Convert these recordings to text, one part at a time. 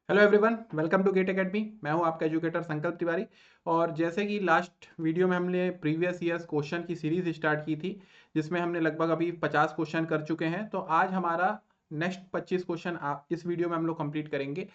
Hello everyone, welcome to GATE academy. मैं हूं आपका एजुकेटर संकल्प तिवारी। और जैसे कि लास्ट वीडियो में हमने प्रीवियस ईयर्स क्वेश्चन की सीरीज स्टार्ट की थी, जिसमें हमने लगभग अभी 50 क्वेश्चन कर चुके हैं। तो आज हमारा नेक्स्ट 25 क्वेश्चन इस वीडियो में हम लोग कंप्लीट करेंगे।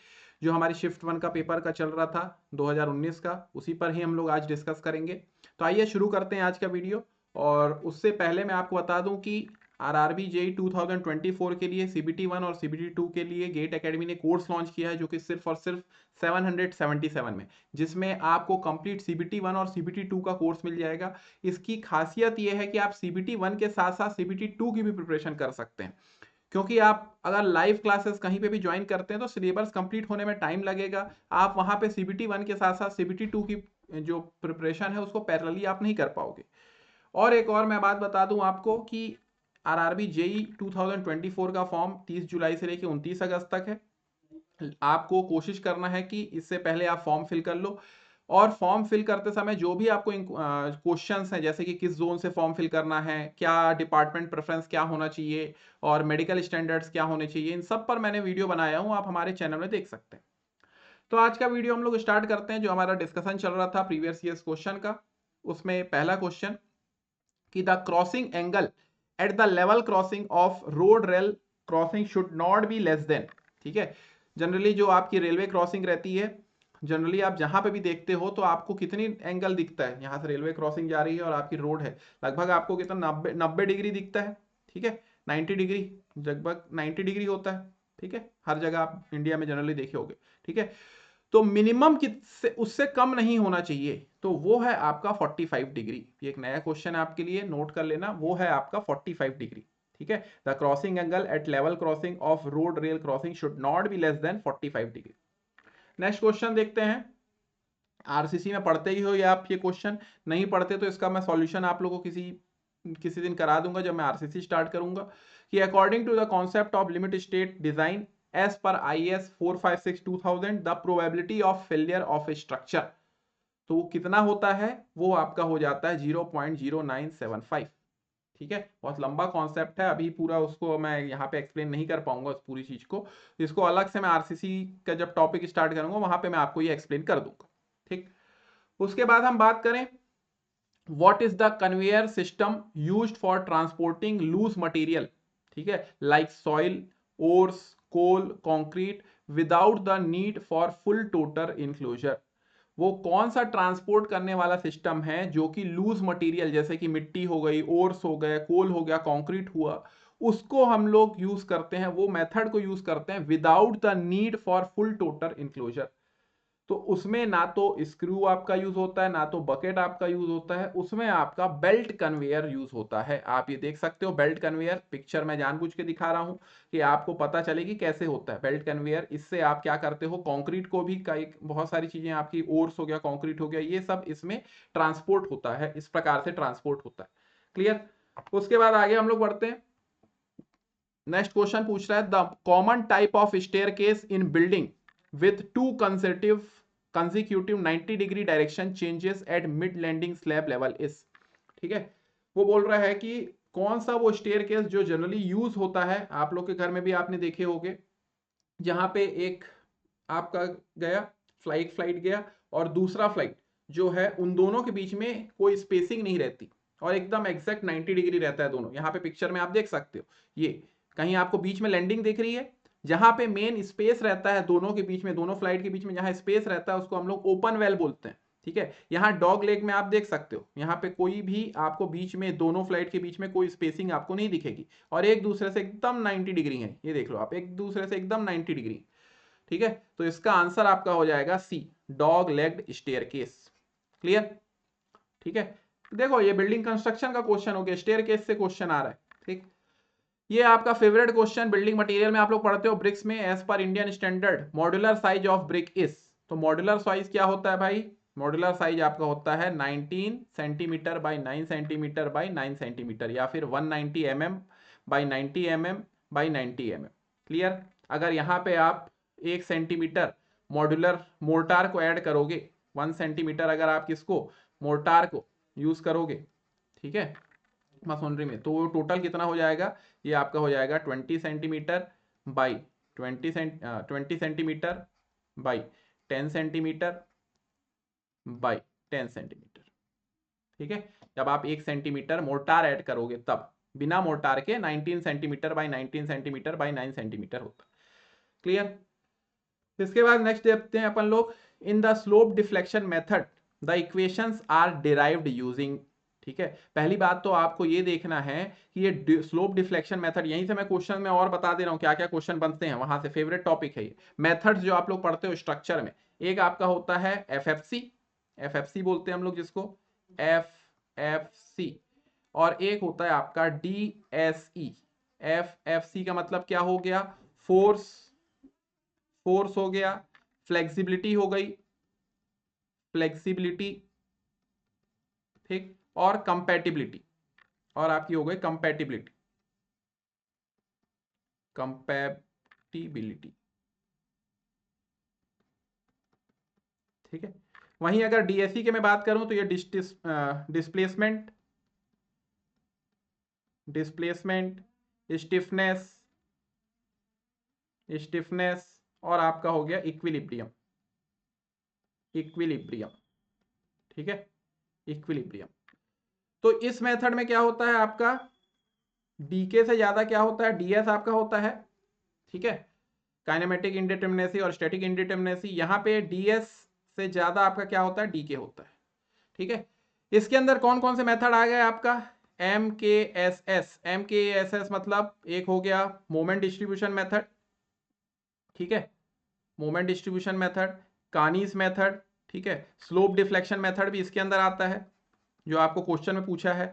जो हमारी शिफ्ट 1 का पेपर का चल रहा था 2019 का, उसी पर ही हम लोग आज डिस्कस करेंगे। तो आइए शुरू करते हैं आज का वीडियो। और उससे पहले मैं आपको बता दूं कि आरआरबी जेई 2024 के लिए सीबीटी 1 और सीबीटी 2 के लिए गेट एकेडमी ने कोर्स लॉन्च किया है, जो कि सिर्फ और सिर्फ 777 में, जिसमें आपको कंप्लीट सीबीटी 1 और सीबीटी 2 का कोर्स मिल जाएगा। इसकी खासियत यह है कि आप सीबीटी 1 के साथ साथ सीबीटी 2 की भी प्रिपरेशन कर सकते हैं, क्योंकि आप अगर लाइव क्लासेस कहीं पे भी ज्वाइन करते हैं तो सिलेबस कंप्लीट होने में टाइम लगेगा। आप वहां पे सीबीटी 1 के साथ साथ सीबीटी 2 की जो प्रिपरेशन है उसको पैरेलली आप नहीं कर पाओगे। और एक और मैं बात बता दूं आपको कि आरआरबी जेई 2024 का फॉर्म 30 जुलाई से लेकर 29 अगस्त तक है। आपको कोशिश करना है कि इससे पहले आप फॉर्म फिल कर लो। और फॉर्म फिल करते समय जो भी आपको क्वेश्चंस हैं, जैसे कि किस जोन से फॉर्म फिल करना है, क्या डिपार्टमेंट प्रेफरेंस क्या होना चाहिए, और मेडिकल स्टैंडर्ड्स क्या होने चाहिए, इन सब पर मैंने वीडियो बनाया हूं, आप हमारे चैनल में देख सकते हैं। तो आज का वीडियो हम लोग स्टार्ट करते हैं। जो हमारा डिस्कशन चल रहा था प्रीवियस ईयर्स क्वेश्चन का, उसमें पहला क्वेश्चन कि the crossing angle at the level crossing of road rail crossing should not be less then. ठीक है, जनरली जो आपकी रेलवे क्रॉसिंग रहती है, जनरली आप जहां पे भी देखते हो तो आपको कितनी एंगल दिखता है, यहां से रेलवे क्रॉसिंग जा रही है और आपकी रोड है, लगभग आपको कितना 90 डिग्री दिखता है। ठीक है, 90 डिग्री, लगभग 90 डिग्री होता है। ठीक है, हर जगह आप इंडिया में जनरली देखे होंगे। ठीक है, तो मिनिमम किससे उससे कम नहीं होना चाहिए, तो वो है आपका 45 डिग्री। ये एक नया क्वेश्चन है आपके लिए, नोट कर लेना, वो है आपका 45 डिग्री। ठीक है, the crossing angle at level crossing of road rail crossing should not be less than 45 degree. Next question देखते हैं। आरसीसी में पढ़ते ही हो या आप ये क्वेश्चन, नहीं पढ़ते तो इसका मैं सॉल्यूशन आप लोगों को किसी किसी दिन करा दूंगा जब मैं आरसीसी स्टार्ट करूंगा। कि according to the concept of limit state design as per IS 456/2000 the probability of failure of a structure, तो वो कितना होता है, वो आपका हो जाता है 0.0975। ठीक है, बहुत लंबा कॉन्सेप्ट है, अभी पूरा उसको मैं यहाँ पे एक्सप्लेन नहीं कर पाऊंगा उस पूरी चीज को। इसको अलग से मैं आरसीसी का जब टॉपिक स्टार्ट करूंगा वहां पे मैं आपको ये एक्सप्लेन कर दूंगा। ठीक, उसके बाद हम बात करें what is the conveyor system used for transporting loose material, ठीक है, like soil, ores, coal, concrete without the need for full total enclosure। वो कौन सा ट्रांसपोर्ट करने वाला सिस्टम है जो कि लूज मटेरियल जैसे कि मिट्टी हो गई, ओर्स हो गए, कोल हो गया, कंक्रीट हुआ, उसको हम लोग यूज करते हैं, वो मेथड को यूज करते हैं without the need for full total enclosure. तो उसमें ना तो स्क्रू आपका यूज होता है, ना तो बकेट आपका यूज होता है, उसमें आपका बेल्ट कन्वेयर यूज होता है। आप ये देख सकते हो बेल्ट कन्वेयर, पिक्चर में जानबूझ के दिखा रहा हूं कि आपको पता चले कि कैसे होता है बेल्ट कन्वेयर। इससे आप क्या करते हो, कंक्रीट को भी कई बहुत सारी चीजें आपकी, ओर्स हो गया, कंक्रीट हो गया, ये सब इसमें ट्रांसपोर्ट होता है, इस प्रकार से ट्रांसपोर्ट होता है। क्लियर। उसके बाद आगे हम लोग बढ़ते हैं। नेक्स्ट क्वेश्चन पूछ रहा है the common type of staircase in building with two consecutive 90 degree direction changes at mid landing slab level is. ठीक है, वो बोल रहा है कि कौन सा वो स्टेयरकेस जो जनरली यूज होता है, आप लोग के घर में भी आपने देखे होंगे, जहां पे एक आपका गया फ्लाइट फ्लाइट गया और दूसरा फ्लाइट जो है, उन दोनों के बीच में कोई स्पेसिंग नहीं रहती और एकदम एग्जैक्ट 90 डिग्री रहता है दोनों। यहाँ पे पिक्चर में आप देख सकते हो, ये कहीं आपको बीच में लैंडिंग दिख रही है, जहां पे मेन स्पेस रहता है दोनों के बीच में, दोनों फ्लाइट के बीच में जहां स्पेस रहता है उसको हम लोग ओपन वेल बोलते हैं। ठीक है, यहाँ डॉग लेग में आप देख सकते हो, यहाँ पे कोई भी आपको बीच में, दोनों फ्लाइट के बीच में कोई स्पेसिंग आपको नहीं दिखेगी और एक दूसरे से एकदम 90 डिग्री है, ये देख लो आप, एक दूसरे से एकदम 90 डिग्री। ठीक है, तो इसका आंसर आपका हो जाएगा सी, डॉग लेग्ड स्टेयरकेस। क्लियर। ठीक है, देखो ये बिल्डिंग कंस्ट्रक्शन का क्वेश्चन हो गया, स्टेयरकेस से क्वेश्चन आ रहा है। ठीक, ये आपका फेवरेट क्वेश्चन बिल्डिंग मटेरियल में आप लोग पढ़ते हो ब्रिक्स में, as per Indian standard modular size of brick is. तो मॉड्यूलर साइज क्या होता है भाई, मॉड्यूलर साइज आपका होता है 19 centimetre by 9 centimetre by 9 centimetre, या फिर 190 mm by 90 mm by 90 mm। Clear. अगर यहाँ पे आप 1 सेंटीमीटर मॉड्यूलर मोर्टार को ऐड करोगे, 1 सेंटीमीटर अगर आप किसको, मोर्टार को यूज करोगे, ठीक है, मसोनरी में, तो वो टोटल कितना हो जाएगा, ये आपका हो जाएगा 20 centimetre by 20 centimetre by 10 centimetre by 10 centimetre. ठीक है, जब आप 1 सेंटीमीटर मोर्टार ऐड करोगे तब, बिना मोर्टार के 19 centimetre by 19 centimetre by 9 centimetre होता। क्लियर। इसके बाद नेक्स्ट देखते हैं अपन लोग, in the slope deflection method the equations are derived using. ठीक है, पहली बात तो आपको ये देखना है कि ये स्लोप डिफ्लेक्शन मेथड, यहीं से मैं क्वेश्चन में और बता दे रहा हूं क्या क्या क्वेश्चन बनते हैं, वहां से फेवरेट टॉपिक है ये मेथड्स जो आप लोग पढ़ते हो स्ट्रक्चर में। एक आपका होता है एफएफसी, एफएफसी बोलते हैं हम लोग जिसको, एफएफसी, और एक होता है आपका डीएसई। एफएफसी का मतलब क्या हो गया, फोर्स, फोर्स हो गया, फ्लेक्सिबिलिटी हो गई, फ्लेक्सिबिलिटी, ठीक, और कंपैटिबिलिटी, और आपकी हो गई कंपैटिबिलिटी, कंपैटिबिलिटी। ठीक है, वहीं अगर डीएससी के मैं बात करूं तो ये डिस्प्लेसमेंट, डिस्प्लेसमेंट, स्टिफनेस, स्टिफनेस, और आपका हो गया इक्विलिब्रियम, इक्विलिब्रियम। ठीक है, इक्विलिब्रियम। तो इस मेथड में क्या होता है आपका, डीके से ज्यादा क्या होता है, डीएस आपका होता है। ठीक है, काइनेमेटिक इंडिटरमिनेसी और स्टैटिक इंडिटरमिनेसी, यहां पे डीएस से ज्यादा आपका क्या होता है, डीके होता है। ठीक है, इसके अंदर कौन कौन से मेथड आ गए आपका, एम के एस एस, एम के एस एस मतलब एक हो गया मोमेंट डिस्ट्रीब्यूशन मेथड। ठीक है, मोमेंट डिस्ट्रीब्यूशन मेथड, कानीस मेथड। ठीक है, स्लोप डिफ्लेक्शन मेथड भी इसके अंदर आता है जो आपको क्वेश्चन में पूछा है,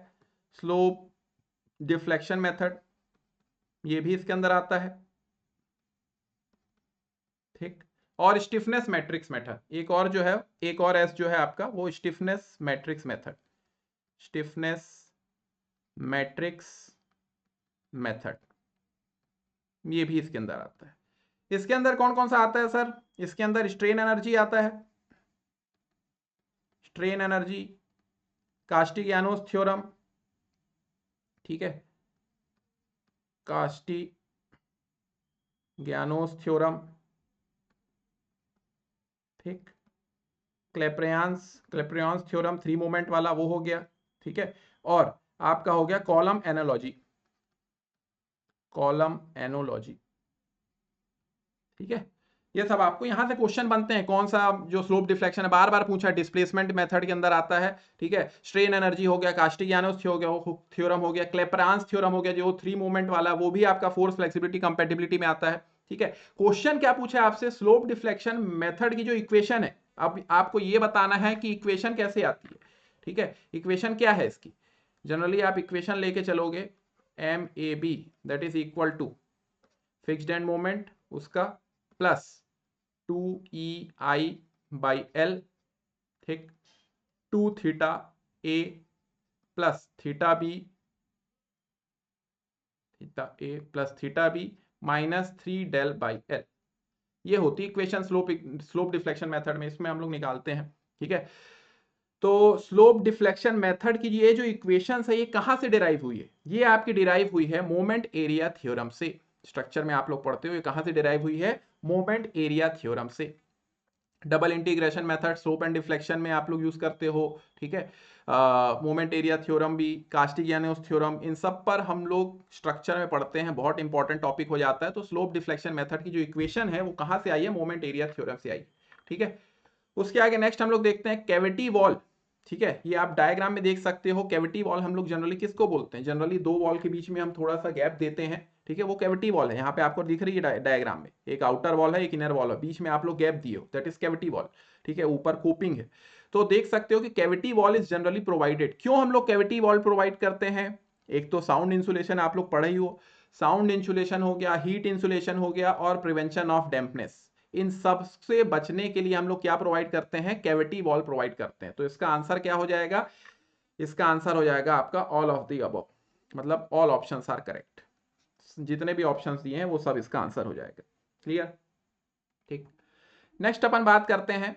स्लोप डिफ्लेक्शन मेथड, ये भी इसके अंदर आता है। ठीक, और स्टिफनेस मैट्रिक्स मेथड, एक और जो है, एक और एस जो है आपका वो stiffness matrix method, stiffness matrix method, ये भी इसके अंदर आता है। इसके अंदर कौन कौन सा आता है सर, इसके अंदर स्ट्रेन एनर्जी आता है, स्ट्रेन एनर्जी, कास्टिग्यानोस थ्योरम। ठीक है, कास्टिग्यानोस थ्योरम। ठीक, क्लेप्रियंस थ्योरम 3 मोमेंट वाला वो हो गया। ठीक है, और आपका हो गया कॉलम एनोलॉजी, कॉलम एनोलॉजी। ठीक है, ये सब आपको यहां से क्वेश्चन बनते हैं, कौन सा जो स्लोप डिफ्लेक्शन है बार बार पूछा, डिस्प्लेसमेंट मेथड के अंदर आता है। ठीक है, स्ट्रेन एनर्जी हो गया, कास्टिग्यानोस थ्योरम हो गया, क्लेपरांस थ्योरम हो गया जो 3 मोमेंट वाला, वो भी आपका फोर्स, फ्लेक्सिबिलिटी, कंपैटिबिलिटी में आता है। ठीक है, क्वेश्चन क्या पूछा है आपसे, स्लोप डिफ्लेक्शन मेथड की जो इक्वेशन है, अब आपको ये बताना है कि इक्वेशन कैसे आती है। ठीक है, इक्वेशन क्या है इसकी, जनरली आप इक्वेशन लेके चलोगे, M A B that is equal to fixed end moment उसका प्लस 2EI/L, ठीक, 2 theta A plus theta B, theta A plus theta B minus 3del/L, ये होती है इक्वेशन स्लोप डिफ्लेक्शन मेथड में, इसमें हम लोग निकालते हैं। ठीक है, तो स्लोप डिफ्लेक्शन मेथड की ये जो इक्वेशन है ये कहां से डिराइव हुई है, ये आपकी डिराइव हुई है मोमेंट एरिया थ्योरम से। स्ट्रक्चर में आप लोग पढ़ते हो ये कहां से डिराइव हुई है, मोमेंट एरिया थ्योरम से। Double integration method slope and deflection में आप लोग यूज करते हो। ठीक है, मोमेंट एरिया थ्योरम भी, कास्टिग्यानोस थ्योरम, इन सब पर हम लोग स्ट्रक्चर में पढ़ते हैं, बहुत इंपॉर्टेंट टॉपिक हो जाता है। तो स्लोप डिफ्लेक्शन मेथड की जो इक्वेशन है वो कहां से आई है, मोमेंट एरिया थ्योरम से आई। ठीक है, उसके आगे नेक्स्ट हम लोग देखते हैं कैविटी वॉल। ठीक है, ये आप डायग्राम में देख सकते हो, कैविटी वॉल हम लोग जनरली किसको बोलते हैं, जनरली दो वॉल के बीच में हम थोड़ा सा गैप देते हैं। ठीक है, वो कैविटी वॉल है, यहाँ पे आपको दिख रही है डायग्राम में, एक आउटर वॉल है एक इनर वॉल है, बीच में आप लोग गैप दिए हो, दैट इज कैविटी वॉल। ठीक है, ऊपर कोपिंग है। तो देख सकते हो कि cavity wall is generally provided, क्यों हम लोग कैविटी वॉल प्रोवाइड करते हैं, एक तो साउंड इंसुलेशन आप लोग पढ़े ही हो, साउंड इंसुलेशन हो गया, हीट इंसुलेशन हो गया, और प्रिवेंशन ऑफ डैम्पनेस, इन सब से बचने के लिए हम लोग क्या प्रोवाइड करते हैं, कैविटी वॉल प्रोवाइड करते हैं। तो इसका आंसर क्या हो जाएगा, इसका आंसर हो जाएगा आपका ऑल ऑफ द अबव, मतलब ऑल ऑप्शंस आर करेक्ट, जितने भी ऑप्शंस दिए हैं वो सब इसका आंसर हो जाएगा। क्लियर। ठीक, नेक्स्ट अपन बात करते हैं,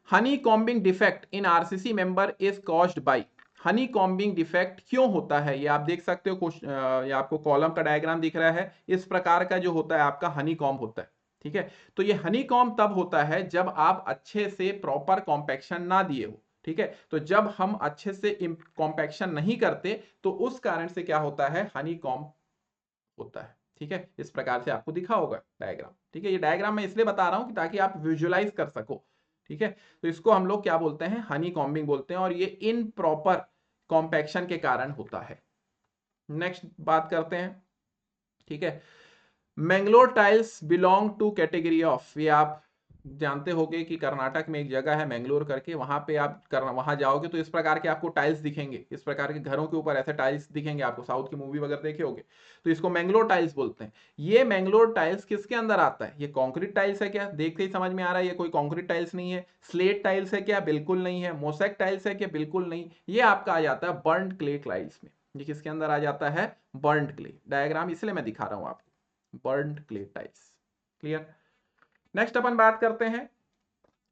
Honey combing defect in RCC member is caused by, Honey combing defect क्यों होता है, ये आप देख सकते हो, ये आपको कॉलम का डायग्राम दिख रहा है, इस प्रकार का जो होता है आपका हनी कॉम्ब होता है। ठीक है। तो ये हनीकॉम्ब तब होता है जब आप अच्छे से प्रॉपर कॉम्पैक्शन ना दिए हो, ठीक है। तो जब हम अच्छे से कॉम्पैक्शन नहीं करते तो उस कारण से क्या होता है, हनीकॉम्ब होता है, ठीक है। इस प्रकार से आपको दिखा होगा डायग्राम, ठीक है। ये डायग्राम मैं इसलिए बता रहा हूं कि ताकि आप विजुअलाइज कर सको, ठीक है। तो इसको हम लोग क्या बोलते हैं, हनी कॉम्बिंग बोलते हैं, और ये इन प्रॉपर कॉम्पैक्शन के कारण होता है। नेक्स्ट बात करते हैं, ठीक है। Mangalore tiles belong to category of, ये आप जानते होंगे कि कर्नाटक में एक जगह है मैंगलोर करके, वहां पे आप वहां जाओगे तो इस प्रकार के आपको टाइल्स दिखेंगे, इस प्रकार के घरों के ऊपर ऐसे टाइल्स दिखेंगे आपको, साउथ की मूवी वगैरह देखे होंगे, तो इसको मैंगलोर टाइल्स बोलते हैं। ये मैंगलोर टाइल्स किसके अंदर आता है, ये कॉन्क्रीट टाइल्स है क्या, देखते ही समझ में आ रहा है ये कोई कॉन्क्रीट टाइल्स नहीं है। स्लेट टाइल्स है क्या, बिल्कुल नहीं है। मोसैक टाइल्स है क्या, बिल्कुल नहीं। ये आपका आ जाता है बर्न्ड क्ले टाइल्स में। ये किसके अंदर आ जाता है, बर्न्ड क्ले। डायग्राम इसलिए मैं दिखा रहा हूं आपको, burned clay tiles. Clear. Next अपन बात करते हैं,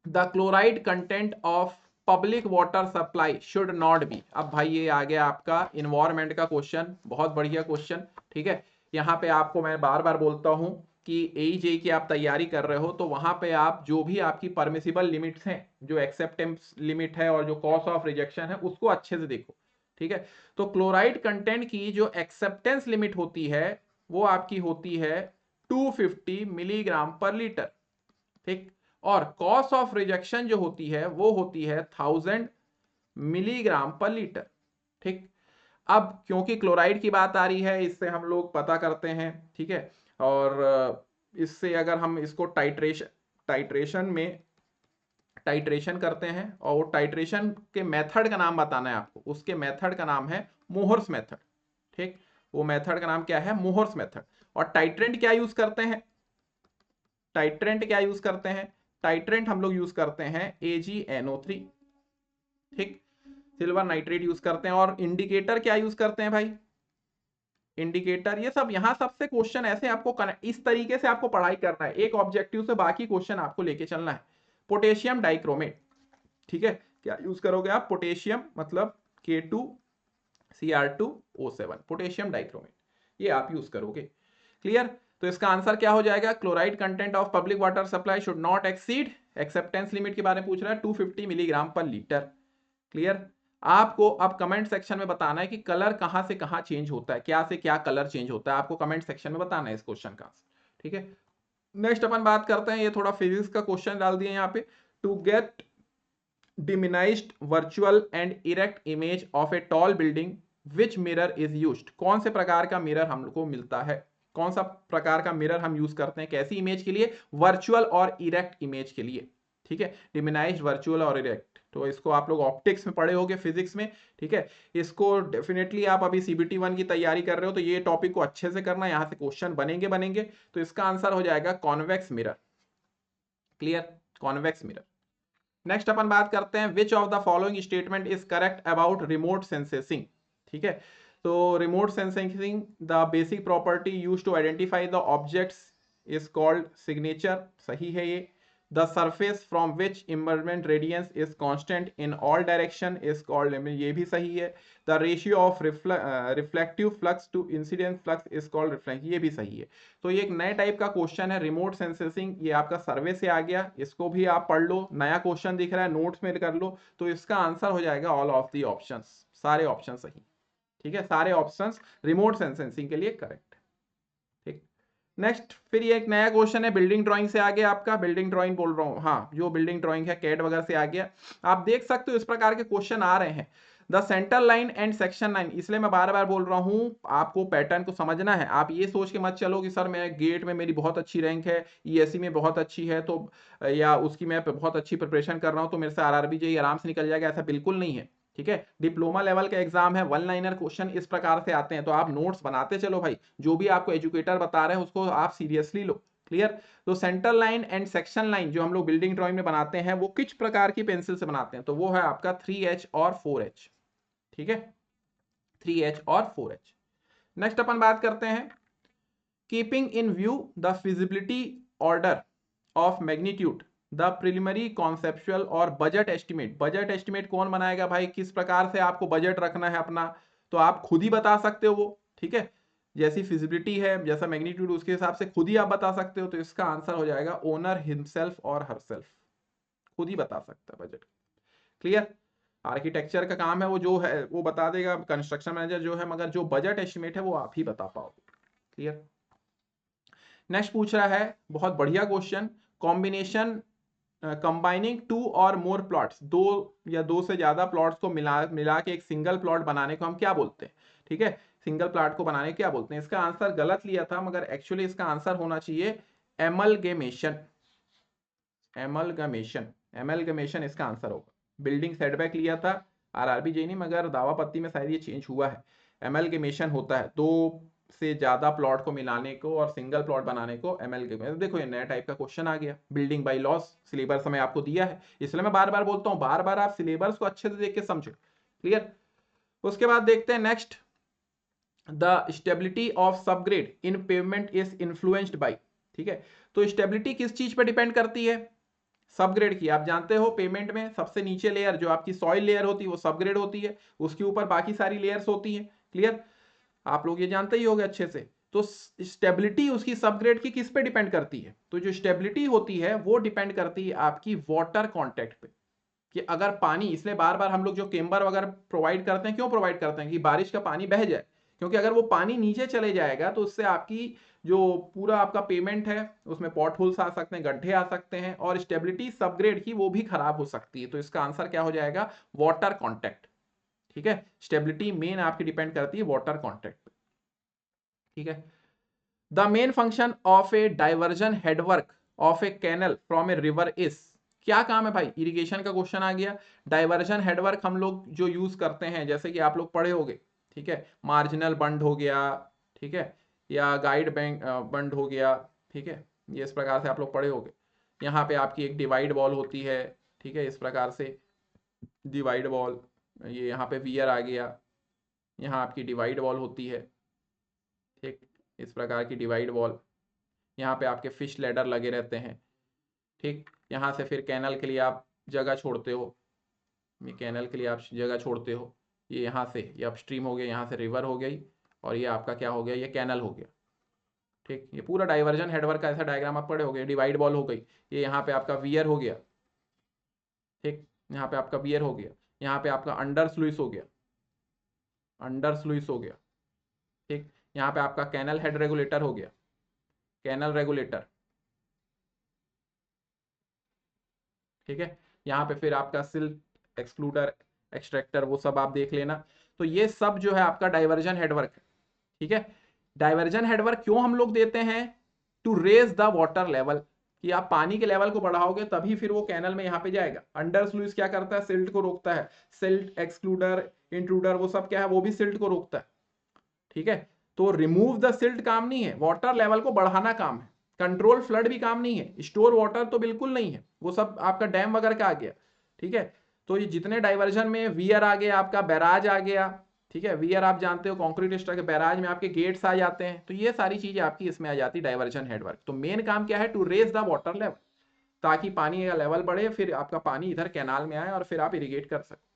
the chloride content of public water supply should not be. अब भाई ये आ गया आपका इन्वायरमेंट का क्वेश्चन, बहुत बढ़िया क्वेश्चन, ठीक है। यहाँ पे आपको मैं बार बार बोलता हूं कि AEJ की आप तैयारी कर रहे हो तो वहां पे आप जो भी आपकी परमिसिबल लिमिट्स हैं, जो एक्सेप्टेंस लिमिट है और जो कॉज ऑफ रिजेक्शन है, उसको अच्छे से देखो, ठीक है। तो क्लोराइड कंटेंट की जो एक्सेप्टेंस लिमिट होती है वो आपकी होती है 250 मिलीग्राम पर लीटर, ठीक। और कॉस्ट ऑफ रिजेक्शन जो होती है वो होती है 1000 मिलीग्राम पर लीटर, ठीक। अब क्योंकि क्लोराइड की बात आ रही है, इससे हम लोग पता करते हैं, ठीक है। और इससे अगर हम इसको टाइट्रेशन में टाइट्रेशन करते हैं, और वो टाइट्रेशन के मेथड का नाम बताना है आपको, उसके मेथड का नाम है मोहर्स मेथड, ठीक। वो मेथड का नाम क्या है, मोहर्स मेथड। और टाइट्रेंट क्या यूज करते हैं, टाइट्रेंट क्या यूज करते हैं, टाइट्रेंट हम लोग यूज करते हैं AgNO3, ठीक। सिल्वर नाइट्रेट यूज करते हैं। और इंडिकेटर क्या यूज करते हैं भाई, इंडिकेटर। ये सब यहां सबसे क्वेश्चन ऐसे आपको इस तरीके से आपको पढ़ाई करना है, एक ऑब्जेक्टिव से बाकी क्वेश्चन आपको लेके चलना है। पोटेशियम डाइक्रोमेट, ठीक है। क्या यूज करोगे आप, पोटेशियम मतलब K2Cr2O7, पोटेशियम डाइक्रोमेट, ये आप यूज करोगे। क्लियर। तो इसका आंसर क्या हो जाएगा, chloride content of public water supply should not exceed, acceptance limit के बारे में पूछ रहा है, 250 मिलीग्राम पर लीटर। क्लियर। आपको अब कमेंट सेक्शन में बताना है कि कलर कहां से कहां चेंज होता है, क्या से क्या कलर चेंज होता है, आपको कमेंट सेक्शन में बताना है इस क्वेश्चन का आंसर, ठीक है। नेक्स्ट अपन बात करते हैं, ये थोड़ा फिजिक्स का क्वेश्चन डाल दिए यहाँ पे, to get diminished virtual and erect image of a tall building which mirror is used. कौन से प्रकार का मिरर हमको मिलता है, कौन सा प्रकार का मिरर हम यूज करते हैं, कैसी इमेज के लिए, वर्चुअल और इरेक्ट इमेज के लिए, ठीक है। डिमिनाइज्ड, वर्चुअल और इरेक्ट, तो इसको आप लोग ऑप्टिक्स में पढ़े होंगे, फिजिक्स में, ठीक है। इसको डेफिनेटली आप अभी CBT 1 की तैयारी कर रहे हो तो ये टॉपिक को अच्छे से करना, यहां से क्वेश्चन बनेंगे। तो इसका आंसर हो जाएगा convex mirror. Clear, convex mirror. Next अपन बात करते हैं, which of the following statement is correct about remote sensing, ठीक है। तो remote sensing, the basic property use to identify the objects is called signature, सही है ये। The surface from which emergent radiance is constant in all direction is called, ये भी सही है। The ratio of reflective flux to incident flux is called reflect, ये भी सही है। तो ये एक नए टाइप का क्वेश्चन है, रिमोट सेंसिंग, ये आपका सर्वे से आ गया, इसको भी आप पढ़ लो, नया क्वेश्चन दिख रहा है, नोट्स में कर लो। तो इसका आंसर हो जाएगा ऑल ऑफ दी ऑप्शंस, सारे ऑप्शन सही, ठीक है। सारे ऑप्शंस रिमोट सेंसिंग के लिए करेक्ट, ठीक। नेक्स्ट फिर ये एक नया क्वेश्चन है, बिल्डिंग ड्राइंग से आ गया आपका, बिल्डिंग ड्राइंग बोल रहा हूँ, हाँ, जो बिल्डिंग ड्राइंग है कैट वगैरह से आ गया। आप देख सकते हो इस प्रकार के क्वेश्चन आ रहे हैं, the centre line and section line, इसलिए मैं बार बार बोल रहा हूं, आपको पैटर्न को समझना है। आप ये सोच के मत चलो कि सर मैं गेट में मेरी बहुत अच्छी रैंक है, ESE में बहुत अच्छी है, तो या उसकी मैं बहुत अच्छी प्रिपरेशन कर रहा हूं तो मेरे से RRB JEE आराम से निकल जाएगा, ऐसा बिल्कुल नहीं है, ठीक है। डिप्लोमा लेवल का एग्जाम है, 1 लाइनर क्वेश्चन इस प्रकार से आते हैं, तो आप नोट्स बनाते चलो भाई, जो भी आपको एजुकेटर बता रहे हैं उसको आप सीरियसली लो। क्लियर। तो centre line and section line जो हम लोग बिल्डिंग ड्राइंग में बनाते हैं वो किस प्रकार की पेंसिल से बनाते हैं, तो वो है आपका 3H और 4H, ठीक है, 3H और 4H। नेक्स्ट अपन बात करते हैं, keeping in view the feasibility order of magnitude the preliminary conceptual और बजट एस्टिमेट। बजट एस्टिमेट कौन बनाएगा भाई, किस प्रकार से आपको बजट रखना है अपना, तो आप खुद ही बता सकते हो वो, ठीक है। जैसी फिजिबिलिटी है, जैसा मैग्नीट्यूड, उसके हिसाब से खुद ही आप बता सकते हो। तो इसका आंसर हो जाएगा ओनर हिमसेल्फ और हरसेल्फ, खुद ही बता सकता है बजट। क्लियर? आर्किटेक्चर का काम है वो जो है वो बता देगा, कंस्ट्रक्शन मैनेजर जो है, मगर जो बजट एस्टिमेट है वो आप ही बता पाओगे। क्लियर? नेक्स्ट पूछ रहा है, बहुत बढ़िया क्वेश्चन, कॉम्बिनेशन कंबाइनिंग टू और मोर प्लॉट्स, दो या दो से ज्यादा प्लॉट्स को मिला के एक सिंगल प्लॉट बनाने को हम क्या बोलते हैं? ठीक है, सिंगल प्लॉट को बनाने क्या बोलते हैं? इसका आंसर गलत लिया था, मगर एक्चुअली इसका आंसर होना चाहिए एमलगेमेशन। एमलगमेशन, एमलगमेशन इसका आंसर होगा। बिल्डिंग सेटबैक लिया था आरआरबी जेई नहीं, मगर दावापत्ती में शायद ये चेंज हुआ है। एमलगमेशन होता है दो से ज्यादा प्लॉट को मिलाने को और सिंगल प्लॉट बनाने को एमलगमेशन। देखो ये नया टाइप का क्वेश्चन आ गया, बिल्डिंग बाय लॉस, सिलेबस में आपको दिया है, इसलिए मैं बार बार बोलता हूं, बार बार आप सिलेबस को अच्छे से देख के समझो। क्लियर? उसके बाद देखते हैं next, the stability of subgrade in pavement is influenced by. ठीक है, तो स्टेबिलिटी किस चीज पर डिपेंड करती है? सबग्रेड की। आप जानते हो पेमेंट में सबसे नीचे लेयर जो आपकी सॉइल लेयर होती है वो सबग्रेड होती है, उसके ऊपर बाकी सारी लेयर्स होती है। क्लियर? आप लोग ये जानते ही होंगे अच्छे से। तो स्टेबिलिटी उसकी सबग्रेड की किस पे डिपेंड करती है? तो जो स्टेबिलिटी होती है वो डिपेंड करती है आपकी वाटर कांटेक्ट पे, कि अगर पानी, इसलिए बार बार हम लोग जो केम्बर वगैरह प्रोवाइड करते हैं, क्यों प्रोवाइड करते हैं? कि बारिश का पानी बह जाए, क्योंकि अगर वो पानी नीचे चले जाएगा तो उससे आपकी जो पूरा आपका पेमेंट है उसमें पॉट होल्स आ सकते हैं, गड्ढे आ सकते हैं, और स्टेबिलिटी सबग्रेड की वो भी खराब हो सकती है। तो इसका आंसर क्या हो जाएगा? Water contact. ठीक है, स्टेबिलिटी मेन आपकी डिपेंड करती है वाटर कॉन्टैक्ट पे। ठीक है, the main function of a diversion headwork of a canal from a river is. क्या काम है भाई? इरिगेशन का क्वेश्चन आ गया। डाइवर्जन हेडवर्क हम लोग जो यूज करते हैं, जैसे कि आप लोग पढ़े होंगे, ठीक है, मार्जिनल बंड हो गया, ठीक है, या गाइड बैंक बंड हो गया, ठीक है, ये इस प्रकार से आप लोग पढ़े होंगे। यहाँ पे आपकी एक डिवाइड वॉल होती है, ठीक है, इस प्रकार से डिवाइड वॉल, ये यहाँ पे वियर आ गया, यहाँ आपकी डिवाइड वॉल होती है, ठीक, इस प्रकार की डिवाइड वॉल। यहाँ पे आपके फिश लैडर लगे रहते हैं, ठीक, यहाँ से फिर कैनल के लिए आप जगह छोड़ते हो, ये कैनल के लिए आप जगह छोड़ते हो, ये यहाँ से ये अपस्ट्रीम हो गया, यहाँ से रिवर हो गई, और ये आपका क्या हो गया? ये कैनल हो गया। ठीक, ये पूरा डाइवर्जन हेडवर्क का ऐसा डायग्राम आप पढ़े हो गए। डिवाइड वॉल हो गई, ये यहाँ पे आपका वियर हो गया, ठीक, यहाँ पे आपका वियर हो गया, यहाँ पे आपका अंडर स्लुइस हो गया, अंडर स्लुइस हो गया, ठीक, यहाँ पे आपका कैनल हेड रेगुलेटर हो गया, कैनल रेगुलेटर, ठीक है, यहाँ पे फिर आपका सिल्ट एक्सक्लूडर, एक्सट्रैक्टर, वो सब आप देख लेना। तो ये सब जो है आपका डाइवर्जन हेडवर्क है। ठीक है, डाइवर्जन हेडवर्क क्यों हम लोग देते हैं? To raise the water level, कि आप पानी के लेवल को बढ़ाओगे तभी फिर वो कैनल में यहाँ पे जाएगा। अंडर स्लुइस क्या करता है? सिल्ट को रोकता है, सिल्ट एक्सक्लूडर, इंट्रूडर, वो सब क्या है? वो भी सिल्ट को रोकता है। ठीक है, तो रिमूव द सिल्ट काम नहीं है, वाटर लेवल को बढ़ाना काम है। कंट्रोल फ्लड भी काम नहीं है, स्टोर वाटर तो बिल्कुल नहीं है, वो सब आपका डैम वगैरह का आ गया। ठीक है, तो ये जितने डाइवर्जन में वियर आ गया, आपका बैराज आ गया, ठीक है, वियर आप जानते हो कंक्रीट स्ट्रक्चर, बैराज में आपके गेट्स आ जाते हैं, तो ये सारी चीजें आपकी इसमें आ जाती है डाइवर्जन हेडवर्क। तो मेन काम क्या है? To raise the water level, ताकि पानी का लेवल बढ़े, फिर आपका पानी इधर कैनाल में आए और फिर आप इरिगेट कर सकते।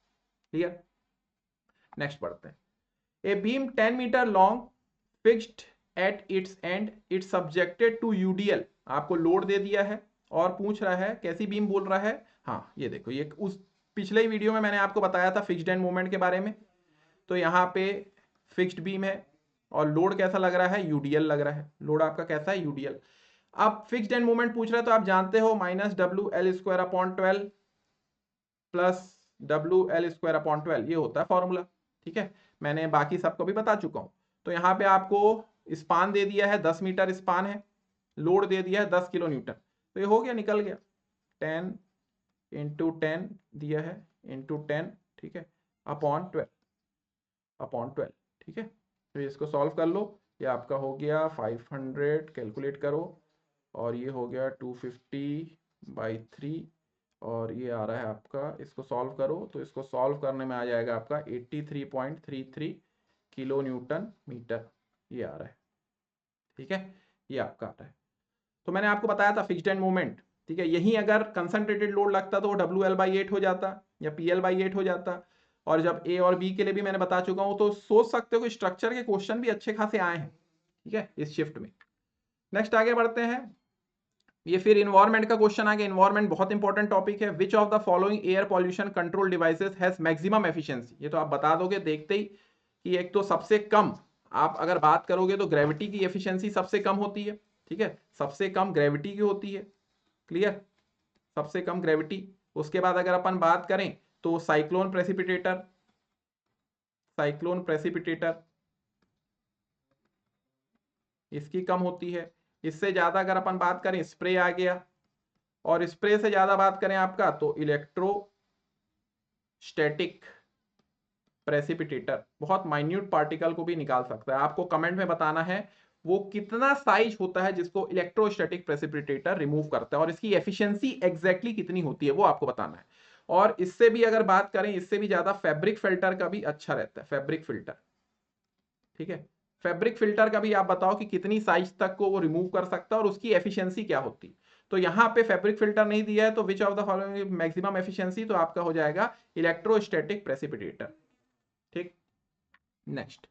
क्लियर? नेक्स्ट बढ़ते हैं। A beam 10 metre long fixed at its end, its subjected to UDL. आपको लोड दे दिया है और पूछ रहा है कैसी बीम बोल रहा है। हाँ, ये देखो, ये उस पिछले ही वीडियो में मैंने आपको बताया था फिक्स्ड एंड मोमेंट के बारे में। तो यहाँ पे फिक्स्ड बीम है और लोड कैसा लग रहा है? यूडीएल लग रहा है। लोड आपका कैसा है? यूडीएल। अब फिक्स्ड एंड मोमेंट पूछ रहा है, तो आप जानते हो -WL² upon 12 plus WL² upon 12, ये होता है फॉर्मूला। ठीक है, मैंने बाकी सबको भी बता चुका हूं। तो यहाँ पे आपको स्पान दे दिया है, 10 मीटर स्पान है, लोड दे दिया है 10 किलो न्यूटन, तो ये हो गया, निकल गया। 10 × 10 दिया है, × 10, ठीक है, अपॉन 12, ठीक है। तो इसको सॉल्व कर लो, ये आपका हो गया 500, कैलकुलेट करो, और ये हो गया 250/3, और ये आ रहा है आपका, इसको सॉल्व करो तो इसको सॉल्व करने में आ जाएगा आपका 83.33 किलो न्यूटन मीटर, ये आ रहा है। ठीक है, ये आपका आ रहा है। तो मैंने आपको बताया था फिक्स्ड एंड मोमेंट, ठीक है, यही अगर कंसंट्रेटेड लोड लगता तो WL/8 हो जाता या PL/8 हो जाता। और जब ए और बी के लिए भी मैंने बता चुका हूं, तो सोच सकते हो कि स्ट्रक्चर के क्वेश्चन भी अच्छे खासे आए हैं। ठीक है, इस शिफ्ट में। नेक्स्ट आगे बढ़ते हैं, ये फिर इन्वायरमेंट का क्वेश्चन आ गया। इन्वायरमेंट बहुत इंपॉर्टेंट टॉपिक है। विच of the following air pollution control devices has maximum efficiency. ये तो आप बता दोगे देखते ही कि एक तो सबसे कम, आप अगर बात करोगे तो ग्रेविटी की एफिशिएंसी सबसे कम होती है, ठीक है, सबसे कम ग्रेविटी की होती है, क्लियर, सबसे कम ग्रेविटी। उसके बाद अगर अपन बात करें तो साइक्लोन प्रेसिपिटेटर, साइक्लोन प्रेसिपिटेटर इसकी कम होती है। इससे ज्यादा अगर अपन बात करें स्प्रे आ गया, और स्प्रे से ज्यादा बात करें आपका तो इलेक्ट्रोस्टैटिक प्रेसिपिटेटर बहुत माइन्यूट पार्टिकल को भी निकाल सकता है। आपको कमेंट में बताना है वो कितना साइज होता है जिसको इलेक्ट्रोस्टैटिक प्रेसिपिटेटर रिमूव करता है, और इसकी एफिशिएंसी एग्जैक्टली कितनी होती है वो आपको बताना है। और इससे भी अगर बात करें, इससे भी ज्यादा फैब्रिक फिल्टर का भी अच्छा रहता है, फैब्रिक फिल्टर, ठीक है, फैब्रिक फिल्टर का भी आप बताओ कि कितनी साइज तक को वो रिमूव कर सकता है और उसकी एफिशिएंसी क्या होती है। तो यहां पे फैब्रिक फिल्टर नहीं दिया है, तो विच of the following maximum efficiency, तो आपका हो जाएगा इलेक्ट्रोस्टैटिक प्रेसिपिटेटर, ठीक। Next,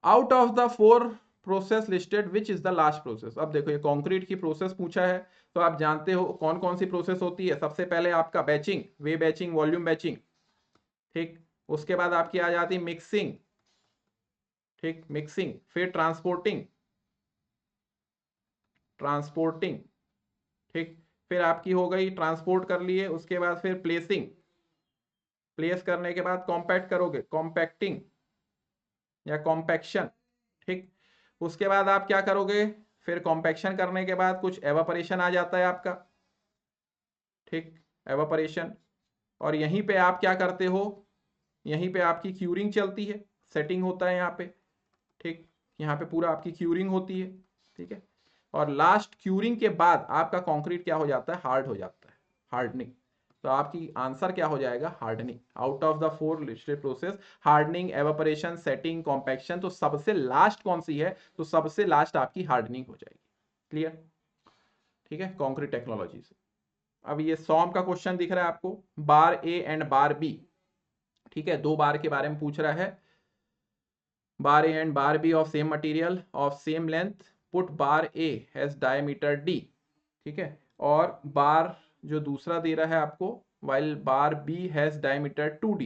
out of the 4 process listed which is the last process. अब देखो ये कंक्रीट की प्रोसेस पूछा है, तो आप जानते हो कौन कौन सी प्रोसेस होती है। सबसे पहले आपका बैचिंग, वे बैचिंग, वॉल्यूम बैचिंग, ठीक। उसके बाद आपकी आ जाती मिक्सिंग, ठीक, मिक्सिंग, फिर ट्रांसपोर्टिंग, ट्रांसपोर्टिंग, ठीक, फिर आपकी हो गई ट्रांसपोर्ट कर लिए, उसके बाद फिर प्लेसिंग, प्लेस करने के बाद कॉम्पैक्ट करोगे, कॉम्पैक्टिंग या कॉम्पैक्शन, ठीक। उसके बाद आप क्या करोगे, फिर कॉम्पैक्शन करने के बाद कुछ एवापोरेशन आ जाता है आपका, ठीक, एवापोरेशन। और यहीं पे आप क्या करते हो, यहीं पे आपकी क्यूरिंग चलती है, सेटिंग होता है यहाँ पे, ठीक, यहाँ पे पूरा आपकी क्यूरिंग होती है, ठीक है। और लास्ट क्यूरिंग के बाद आपका कंक्रीट क्या हो जाता है, हार्ड हो जाता है, हार्डनिंग। तो आपकी आंसर क्या हो जाएगा, hardening. Out of the 4 listed process, hardening, evaporation, setting, compaction, तो सबसे लास्ट कौन सी है, तो सबसे लास्ट आपकी हार्डनिंग हो जाएगी, क्लियर, ठीक है, कंक्रीट टेक्नोलॉजी से। अब ये सॉम का क्वेश्चन दिख रहा है आपको, बार ए एंड बार बी, ठीक है, 2 बार के बारे में पूछ रहा है। Bar A and bar B of same material of same length, but bar A has diameter D, ठीक है, और बार जो दूसरा दे रहा है आपको, while bar B has diameter 2d,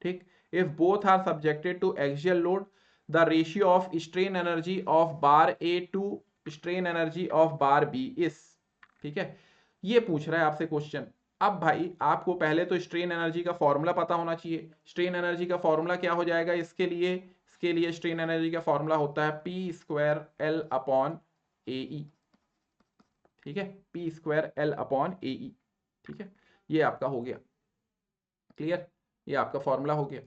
ठीक। If both are subjected to axial load, the ratio of strain energy of bar A to strain energy of bar B is, ठीक है, ये पूछ रहा है आपसे क्वेश्चन। अब भाई आपको पहले तो स्ट्रेन एनर्जी का फॉर्मूला पता होना चाहिए। स्ट्रेन एनर्जी का फॉर्मूला क्या हो जाएगा इसके लिए, इसके लिए स्ट्रेन एनर्जी का फॉर्मूला होता है पी स्क्वायर एल अपॉन ए ई, ठीक है, पी स्क्वायर एल अपॉन ए ई, ठीक है, ये आपका हो गया, क्लियर, ये आपका फॉर्मूला हो गया।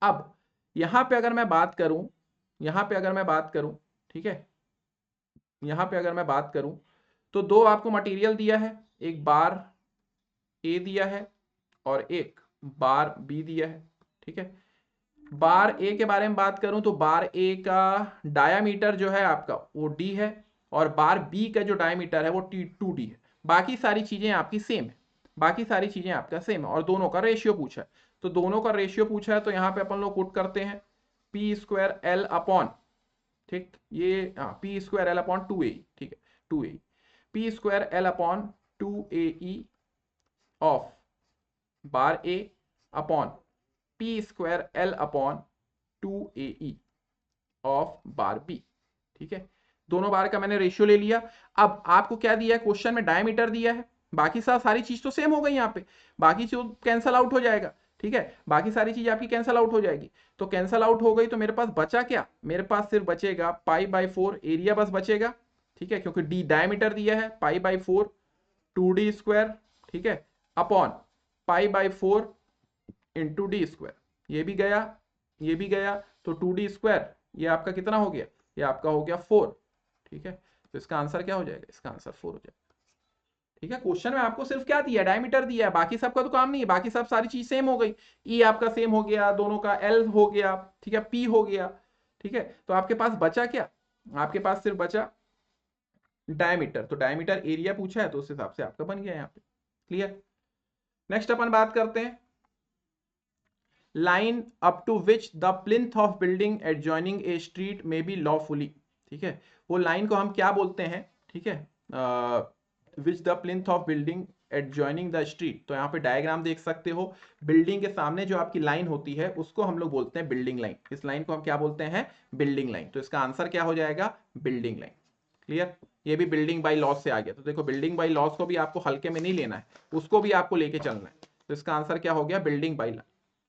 अब यहां पे अगर मैं बात करूं, यहां पे अगर मैं बात करूं, ठीक है, यहां पे अगर मैं बात करूं तो 2 आपको मटेरियल दिया है, एक बार ए दिया है और एक बार बी दिया है, ठीक है। बार ए के बारे में बात करूं तो बार ए का डायामीटर जो है आपका वो डी है, और बार बी का जो डायामीटर है वो टी 2d है। बाकी सारी चीजें आपकी सेम है, बाकी सारी चीजें आपका सेम है, और दोनों का रेशियो पूछा है। तो दोनों का रेशियो पूछा है तो यहाँ पे अपन लोग पुट करते हैं पी स्क्वायर एल अपॉन, ठीक, ये P square L upon 2a, ठीक है, 2a, P square L upon 2a of bar A upon P square L upon 2a of bar B, ठीक है, दोनों बार का मैंने रेशियो ले लिया। अब आपको क्या दिया है क्वेश्चन में, डायमीटर दिया है, बाकी सारी चीज तो सेम हो गई यहाँ पे, बाकी चीज कैंसल आउट हो जाएगा, ठीक है, बाकी सारी चीज आपकी कैंसल आउट हो जाएगी। तो कैंसल आउट हो गई तो मेरे पास बचा क्या, मेरे पास सिर्फ बचेगा π/4 एरिया बस बचेगा, ठीक है, क्योंकि डी डायमीटर दिया है, π/4 2d स्क्वायर, ठीक है, अपॉन π/4 इंटू डी स्क्वायर, ये भी गया, ये भी गया, तो 2d स्क्वायर, ये आपका कितना हो गया, ये आपका हो गया 4, ठीक है। तो इसका आंसर क्या हो जाएगा, इसका आंसर 4 हो जाएगा, ठीक है। क्वेश्चन में आपको सिर्फ क्या दिया, डायमीटर दिया है, बाकी सबका तो काम नहीं है, बाकी सब सारी चीज सेम हो गई, ई आपका सेम हो गया, दोनों का एल हो गया, ठीक है, पी हो गया, ठीक है। तो आपके पास बचा क्या, आपके पास सिर्फ बचा डायमीटर, तो डायमीटर एरिया पूछा है तो उस हिसाब से आपका बन गया यहाँ पे, क्लियर। नेक्स्ट अपन बात करते हैं, line up to which the plinth of building adjoining a street may be lawfully, ठीक है, वो लाइन को हम क्या बोलते हैं, ठीक है, विच the plinth of building adjoining the street. तो यहाँ पे डायग्राम देख सकते हो, बिल्डिंग के सामने जो आपकी लाइन होती है उसको हम लोग बोलते हैं बिल्डिंग लाइन। इस लाइन को हम क्या बोलते हैं, बिल्डिंग लाइन। तो इसका आंसर क्या हो जाएगा, बिल्डिंग लाइन। क्लियर, ये भी बिल्डिंग बाय लॉज से आ गया। तो देखो बिल्डिंग बाय लॉज को भी आपको हल्के में नहीं लेना है, उसको भी आपको लेके चलना है। तो इसका आंसर क्या हो गया, बिल्डिंग बाय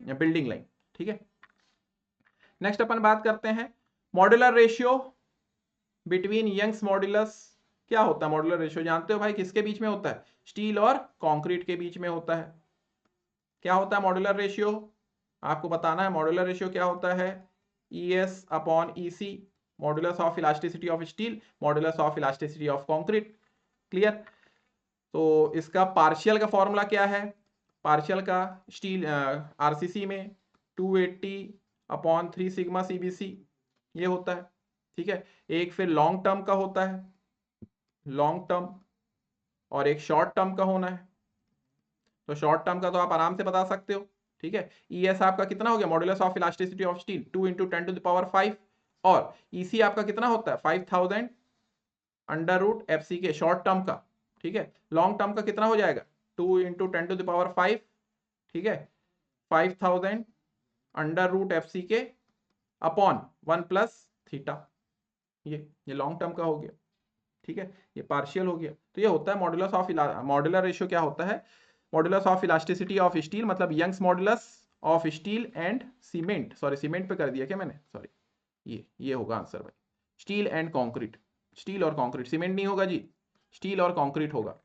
बिल्डिंग लाइन। ठीक है, नेक्स्ट अपन बात करते हैं modular ratio between Young's modulus. क्या होता है मॉड्यूलर रेशियो, जानते हो भाई, किसके बीच में होता है, स्टील और कंक्रीट के बीच में होता है। क्या होता है मॉड्यूलर रेशियो, आपको बताना है मॉड्यूलर रेशियो क्या होता है, ES upon EC, modulus of elasticity of steel, modulus of elasticity of concrete. Clear, तो इसका पार्शियल का फॉर्मूला क्या है, पार्शियल का स्टील RCC में 280 अपॉन 3 सिग्मा CBC ये होता है। ठीक है, एक फिर लॉन्ग टर्म का होता है, लॉन्ग टर्म, और एक शॉर्ट टर्म का होना है। तो शॉर्ट टर्म का तो आप आराम से बता सकते हो। ठीक है, ES आपका कितना हो गया, modulus of elasticity of steel 2 × 10⁵, और EC आपका कितना होता है 5000 √FC के शॉर्ट टर्म का। ठीक है, लॉन्ग टर्म का कितना हो जाएगा 2 × 10⁵, ठीक है, 5000 √FC के अपॉन 1 + θ। ये लॉन्ग टर्म का हो गया। ठीक है, ये पार्शियल हो गया। तो ये होता है मॉड्यूलस ऑफ मॉड्यूलर रेशियो क्या होता है, modulus of elasticity of steel, मतलब Young's modulus of steel and cement, sorry cement पे कर दिया क्या मैंने, सॉरी, ये होगा आंसर भाई, स्टील एंड कंक्रीट, स्टील और कंक्रीट, सीमेंट नहीं होगा जी, स्टील और कंक्रीट होगा।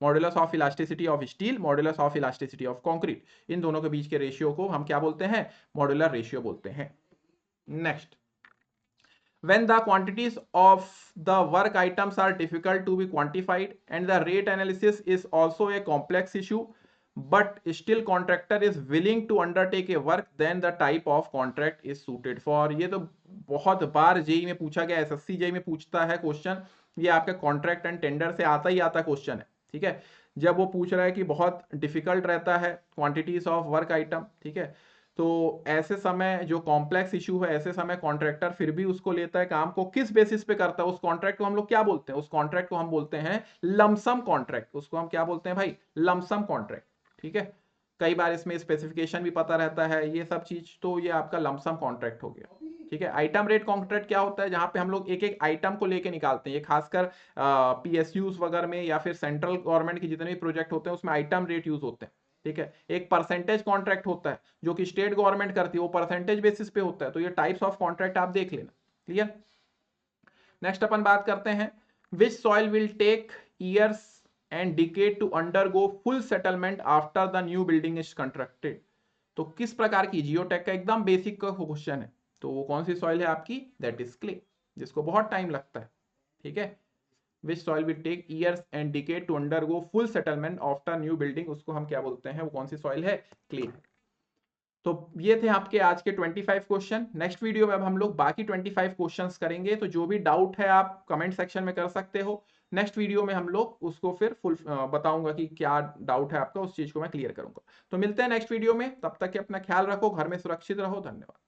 Modulus of elasticity of steel, modulus of elasticity of concrete, इन दोनों के बीच के रेशियो को हम क्या बोलते हैं, मॉड्यूलर रेशियो बोलते हैं। Next, when the quantities of the work items are difficult to be quantified and the rate analysis is also a complex issue but still contractor is willing to undertake a work, then the type of contract is suited for। ये तो बहुत बार JEE में पूछा गया, SSC JEE में पूछता है question, ये आपके कॉन्ट्रैक्ट एंड टेंडर से आता ही आता क्वेश्चन है। ठीक है, जब वो पूछ रहा है कि बहुत डिफिकल्ट रहता है क्वांटिटीज ऑफ वर्क आइटम, ठीक है, तो ऐसे समय जो कॉम्प्लेक्स इशू है, ऐसे समय कॉन्ट्रैक्टर फिर भी उसको लेता है काम को, किस बेसिस पे करता है, उस कॉन्ट्रैक्ट को हम लोग क्या बोलते हैं, उस कॉन्ट्रैक्ट को हम बोलते हैं लमसम कॉन्ट्रैक्ट। उसको हम क्या बोलते हैं भाई, लमसम कॉन्ट्रैक्ट। ठीक है, कई बार इसमें स्पेसिफिकेशन भी पता रहता है, ये सब चीज, तो ये आपका लमसम कॉन्ट्रैक्ट हो गया। ठीक है, आइटम रेट कॉन्ट्रैक्ट क्या होता है, जहां पे हम लोग एक एक आइटम को लेके निकालते हैं, ये खासकर PSUs वगैरह में या फिर सेंट्रल गवर्नमेंट के जितने भी प्रोजेक्ट होते हैं उसमें आइटम रेट यूज होते हैं। ठीक है, एक परसेंटेज कॉन्ट्रैक्ट होता है जो कि स्टेट गवर्नमेंट करती है, वो परसेंटेज बेसिस पे होता है। तो ये टाइप्स ऑफ कॉन्ट्रैक्ट आप देख लेना। क्लियर, नेक्स्ट अपन बात करते हैं which soil will take years and decade to undergo full settlement after the new building is constructed. तो किस प्रकार की, जियोटेक का एकदम बेसिक का क्वेश्चन है, तो वो कौन सी सॉइल है आपकी, दैट इज क्ले, जिसको बहुत टाइम लगता है। ठीक है, which soil will take years and decade to undergo full settlement after new building, उसको हम क्या बोलते हैं, वो कौन सी सॉइल है, क्ले। तो ये थे आपके आज के 25 क्वेश्चन। नेक्स्ट वीडियो में अब हम लोग बाकी 25 क्वेश्चंस करेंगे। तो जो भी डाउट है आप कमेंट सेक्शन में कर सकते हो। नेक्स्ट वीडियो में हम लोग उसको फिर फुल बताऊंगा कि क्या डाउट है आपका, उस चीज को मैं क्लियर करूंगा। तो मिलते हैं नेक्स्ट वीडियो में, तब तक के अपना ख्याल रखो, घर में सुरक्षित रहो, धन्यवाद।